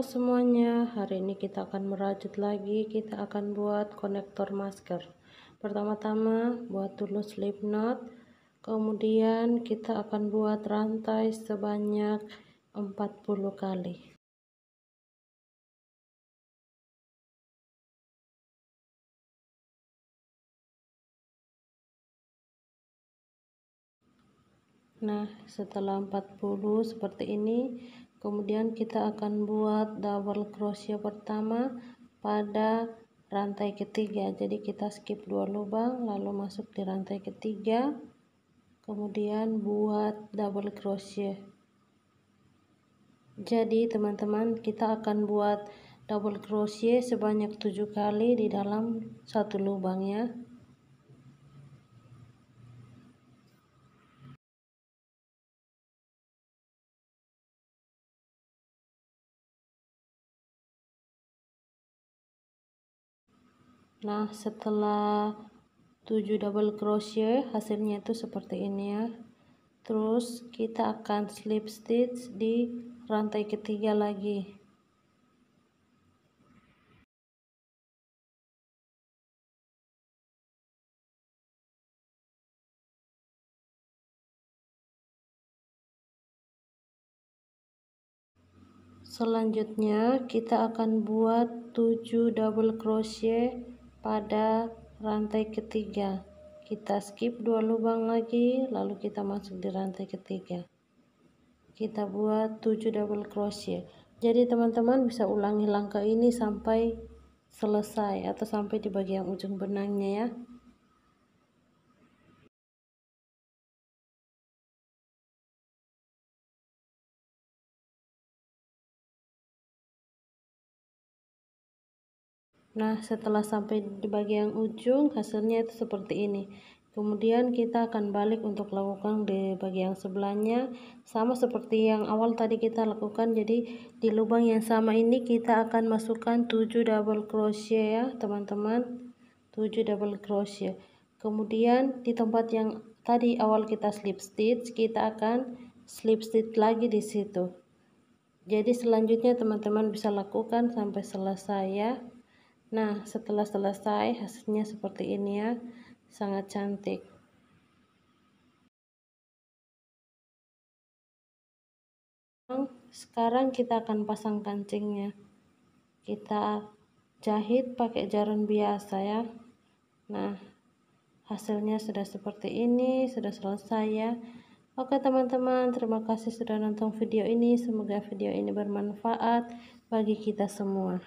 semuanya, hari ini kita akan merajut lagi. Kita akan buat konektor masker. Pertama-tama buat dulu slip knot, kemudian kita akan buat rantai sebanyak 40 kali. Nah, setelah 40 seperti ini, kemudian kita akan buat double crochet pertama pada rantai ketiga. Jadi kita skip 2 lubang lalu masuk di rantai ketiga, kemudian buat double crochet. Jadi teman-teman, kita akan buat double crochet sebanyak 7 kali di dalam satu lubang ya. Nah, setelah 7 double crochet hasilnya itu seperti ini ya. Terus kita akan slip stitch di rantai ketiga lagi. Selanjutnya kita akan buat 7 double crochet pada rantai ketiga. Kita skip 2 lubang lagi lalu kita masuk di rantai ketiga. Kita buat 7 double crochet. Jadi teman-teman bisa ulangi langkah ini sampai selesai atau sampai di bagian ujung benangnya ya. Nah, setelah sampai di bagian ujung hasilnya itu seperti ini. Kemudian kita akan balik untuk lakukan di bagian sebelahnya sama seperti yang awal tadi kita lakukan. Jadi di lubang yang sama ini kita akan masukkan 7 double crochet ya teman-teman, 7 double crochet. Kemudian di tempat yang tadi awal kita slip stitch, kita akan slip stitch lagi di situ. Jadi selanjutnya teman-teman bisa lakukan sampai selesai ya. Nah, setelah selesai hasilnya seperti ini ya, sangat cantik. Sekarang kita akan pasang kancingnya. Kita jahit pakai jarum biasa ya. Nah, hasilnya sudah seperti ini, sudah selesai ya. Oke teman-teman, terima kasih sudah nonton video ini. Semoga video ini bermanfaat bagi kita semua.